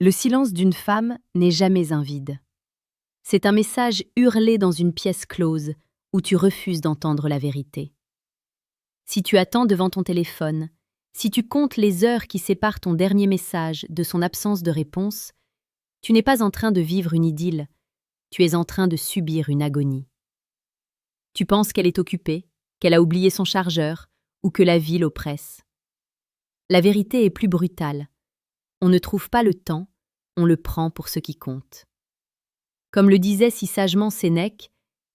Le silence d'une femme n'est jamais un vide. C'est un message hurlé dans une pièce close où tu refuses d'entendre la vérité. Si tu attends devant ton téléphone, si tu comptes les heures qui séparent ton dernier message de son absence de réponse, tu n'es pas en train de vivre une idylle, tu es en train de subir une agonie. Tu penses qu'elle est occupée, qu'elle a oublié son chargeur ou que la vie l'oppresse. La vérité est plus brutale. On ne trouve pas le temps, on le prend pour ce qui compte. Comme le disait si sagement Sénèque,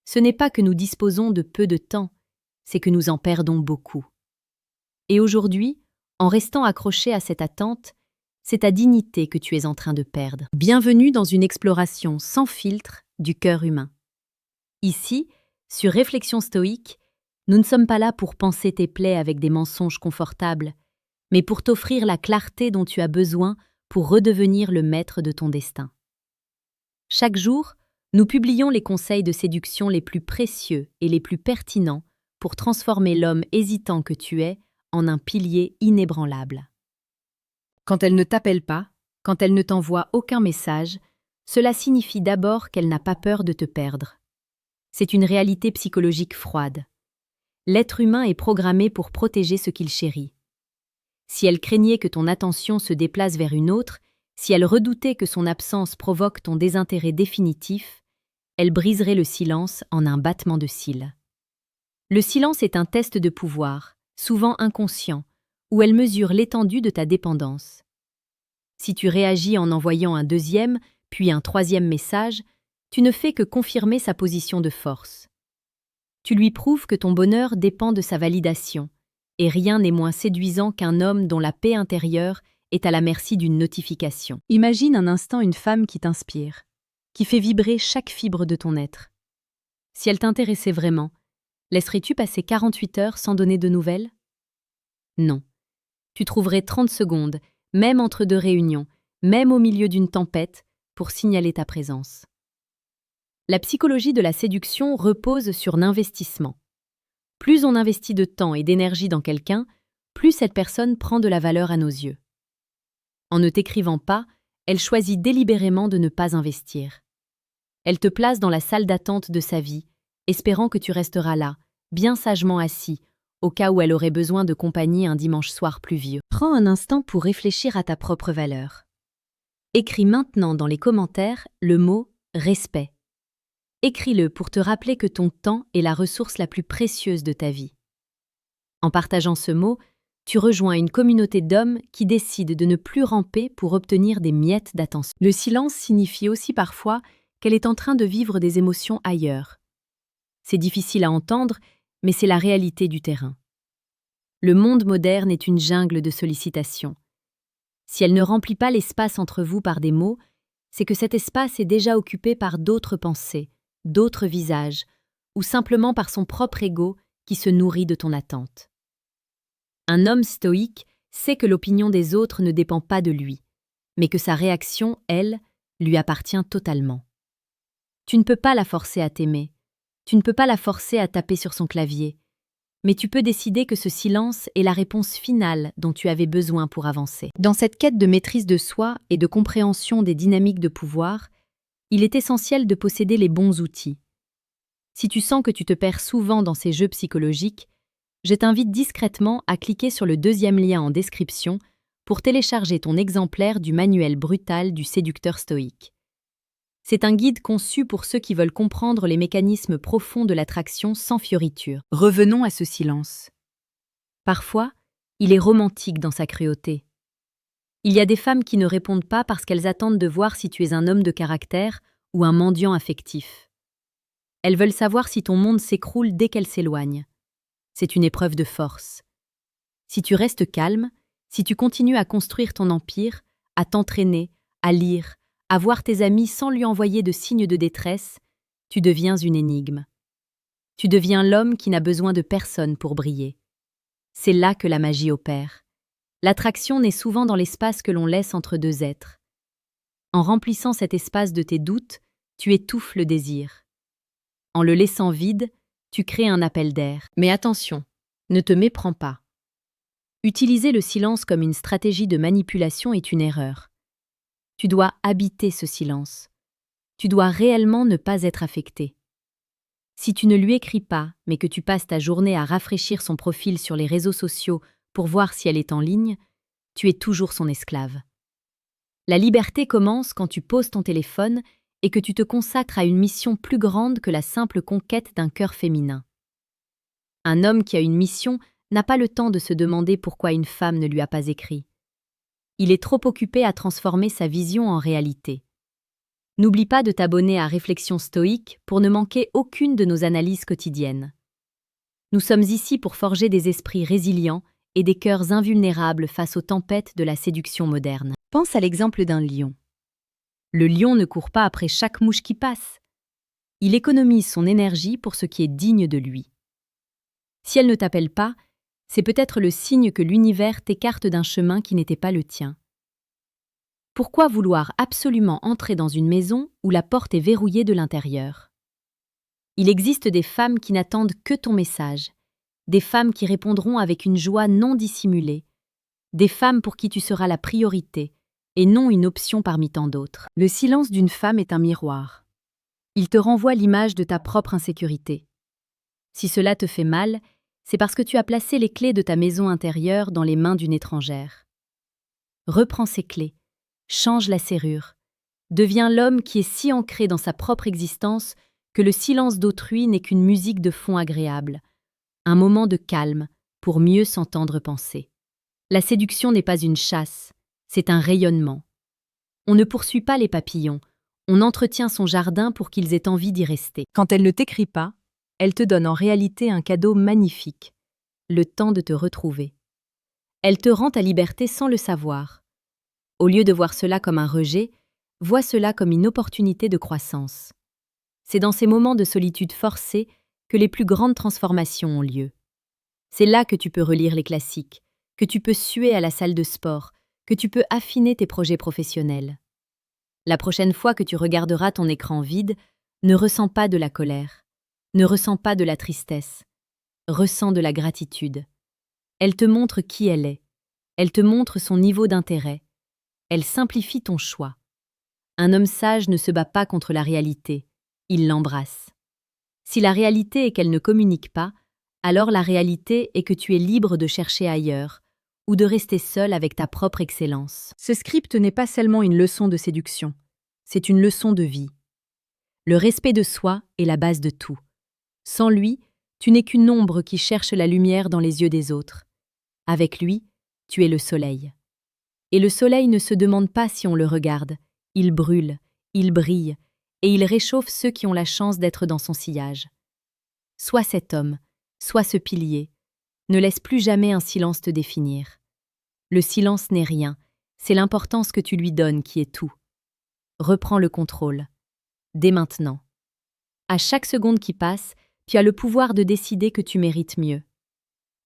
ce n'est pas que nous disposons de peu de temps, c'est que nous en perdons beaucoup. Et aujourd'hui, en restant accroché à cette attente, c'est ta dignité que tu es en train de perdre. Bienvenue dans une exploration sans filtre du cœur humain. Ici, sur Réflexion stoïque, nous ne sommes pas là pour panser tes plaies avec des mensonges confortables, mais pour t'offrir la clarté dont tu as besoin pour redevenir le maître de ton destin. Chaque jour, nous publions les conseils de séduction les plus précieux et les plus pertinents pour transformer l'homme hésitant que tu es en un pilier inébranlable. Quand elle ne t'appelle pas, quand elle ne t'envoie aucun message, cela signifie d'abord qu'elle n'a pas peur de te perdre. C'est une réalité psychologique froide. L'être humain est programmé pour protéger ce qu'il chérit. Si elle craignait que ton attention se déplace vers une autre, si elle redoutait que son absence provoque ton désintérêt définitif, elle briserait le silence en un battement de cils. Le silence est un test de pouvoir, souvent inconscient, où elle mesure l'étendue de ta dépendance. Si tu réagis en envoyant un deuxième, puis un troisième message, tu ne fais que confirmer sa position de force. Tu lui prouves que ton bonheur dépend de sa validation, et rien n'est moins séduisant qu'un homme dont la paix intérieure est à la merci d'une notification. Imagine un instant une femme qui t'inspire, qui fait vibrer chaque fibre de ton être. Si elle t'intéressait vraiment, laisserais-tu passer 48 heures sans donner de nouvelles? Non. Tu trouverais 30 secondes, même entre deux réunions, même au milieu d'une tempête, pour signaler ta présence. La psychologie de la séduction repose sur l'investissement. Plus on investit de temps et d'énergie dans quelqu'un, plus cette personne prend de la valeur à nos yeux. En ne t'écrivant pas, elle choisit délibérément de ne pas investir. Elle te place dans la salle d'attente de sa vie, espérant que tu resteras là, bien sagement assis, au cas où elle aurait besoin de compagnie un dimanche soir pluvieux. Prends un instant pour réfléchir à ta propre valeur. Écris maintenant dans les commentaires le mot « respect ». Écris-le pour te rappeler que ton temps est la ressource la plus précieuse de ta vie. En partageant ce mot, tu rejoins une communauté d'hommes qui décident de ne plus ramper pour obtenir des miettes d'attention. Le silence signifie aussi parfois qu'elle est en train de vivre des émotions ailleurs. C'est difficile à entendre, mais c'est la réalité du terrain. Le monde moderne est une jungle de sollicitations. Si elle ne remplit pas l'espace entre vous par des mots, c'est que cet espace est déjà occupé par d'autres pensées, d'autres visages, ou simplement par son propre ego qui se nourrit de ton attente. Un homme stoïque sait que l'opinion des autres ne dépend pas de lui, mais que sa réaction, elle, lui appartient totalement. Tu ne peux pas la forcer à t'aimer, tu ne peux pas la forcer à taper sur son clavier, mais tu peux décider que ce silence est la réponse finale dont tu avais besoin pour avancer. Dans cette quête de maîtrise de soi et de compréhension des dynamiques de pouvoir, il est essentiel de posséder les bons outils. Si tu sens que tu te perds souvent dans ces jeux psychologiques, je t'invite discrètement à cliquer sur le deuxième lien en description pour télécharger ton exemplaire du manuel brutal du séducteur stoïque. C'est un guide conçu pour ceux qui veulent comprendre les mécanismes profonds de l'attraction sans fioriture. Revenons à ce silence. Parfois, il est romantique dans sa cruauté. Il y a des femmes qui ne répondent pas parce qu'elles attendent de voir si tu es un homme de caractère ou un mendiant affectif. Elles veulent savoir si ton monde s'écroule dès qu'elles s'éloignent. C'est une épreuve de force. Si tu restes calme, si tu continues à construire ton empire, à t'entraîner, à lire, à voir tes amis sans lui envoyer de signes de détresse, tu deviens une énigme. Tu deviens l'homme qui n'a besoin de personne pour briller. C'est là que la magie opère. L'attraction naît souvent dans l'espace que l'on laisse entre deux êtres. En remplissant cet espace de tes doutes, tu étouffes le désir. En le laissant vide, tu crées un appel d'air. Mais attention, ne te méprends pas. Utiliser le silence comme une stratégie de manipulation est une erreur. Tu dois habiter ce silence. Tu dois réellement ne pas être affecté. Si tu ne lui écris pas, mais que tu passes ta journée à rafraîchir son profil sur les réseaux sociaux pour voir si elle est en ligne, tu es toujours son esclave. La liberté commence quand tu poses ton téléphone et que tu te consacres à une mission plus grande que la simple conquête d'un cœur féminin. Un homme qui a une mission n'a pas le temps de se demander pourquoi une femme ne lui a pas écrit. Il est trop occupé à transformer sa vision en réalité. N'oublie pas de t'abonner à Réflexions stoïques pour ne manquer aucune de nos analyses quotidiennes. Nous sommes ici pour forger des esprits résilients et des cœurs invulnérables face aux tempêtes de la séduction moderne. Pense à l'exemple d'un lion. Le lion ne court pas après chaque mouche qui passe. Il économise son énergie pour ce qui est digne de lui. Si elle ne t'appelle pas, c'est peut-être le signe que l'univers t'écarte d'un chemin qui n'était pas le tien. Pourquoi vouloir absolument entrer dans une maison où la porte est verrouillée de l'intérieur? Il existe des femmes qui n'attendent que ton message, des femmes qui répondront avec une joie non dissimulée, des femmes pour qui tu seras la priorité et non une option parmi tant d'autres. Le silence d'une femme est un miroir. Il te renvoie l'image de ta propre insécurité. Si cela te fait mal, c'est parce que tu as placé les clés de ta maison intérieure dans les mains d'une étrangère. Reprends ces clés, change la serrure, deviens l'homme qui est si ancré dans sa propre existence que le silence d'autrui n'est qu'une musique de fond agréable, un moment de calme pour mieux s'entendre penser. La séduction n'est pas une chasse, c'est un rayonnement. On ne poursuit pas les papillons, on entretient son jardin pour qu'ils aient envie d'y rester. Quand elle ne t'écrit pas, elle te donne en réalité un cadeau magnifique, le temps de te retrouver. Elle te rend ta liberté sans le savoir. Au lieu de voir cela comme un rejet, vois cela comme une opportunité de croissance. C'est dans ces moments de solitude forcée que les plus grandes transformations ont lieu. C'est là que tu peux relire les classiques, que tu peux suer à la salle de sport, que tu peux affiner tes projets professionnels. La prochaine fois que tu regarderas ton écran vide, ne ressens pas de la colère. Ne ressens pas de la tristesse, ressens de la gratitude. Elle te montre qui elle est, elle te montre son niveau d'intérêt, elle simplifie ton choix. Un homme sage ne se bat pas contre la réalité, il l'embrasse. Si la réalité est qu'elle ne communique pas, alors la réalité est que tu es libre de chercher ailleurs, ou de rester seul avec ta propre excellence. Ce script n'est pas seulement une leçon de séduction, c'est une leçon de vie. Le respect de soi est la base de tout. Sans lui, tu n'es qu'une ombre qui cherche la lumière dans les yeux des autres. Avec lui, tu es le soleil. Et le soleil ne se demande pas si on le regarde. Il brûle, il brille, et il réchauffe ceux qui ont la chance d'être dans son sillage. Sois cet homme, sois ce pilier. Ne laisse plus jamais un silence te définir. Le silence n'est rien, c'est l'importance que tu lui donnes qui est tout. Reprends le contrôle. Dès maintenant. À chaque seconde qui passe, tu as le pouvoir de décider que tu mérites mieux.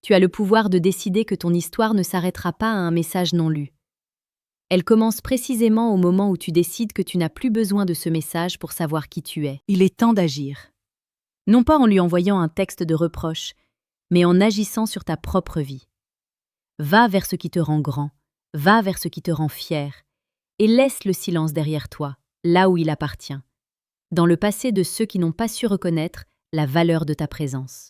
Tu as le pouvoir de décider que ton histoire ne s'arrêtera pas à un message non lu. Elle commence précisément au moment où tu décides que tu n'as plus besoin de ce message pour savoir qui tu es. Il est temps d'agir. Non pas en lui envoyant un texte de reproche, mais en agissant sur ta propre vie. Va vers ce qui te rend grand, va vers ce qui te rend fier, et laisse le silence derrière toi, là où il appartient, dans le passé de ceux qui n'ont pas su reconnaître la valeur de ta présence.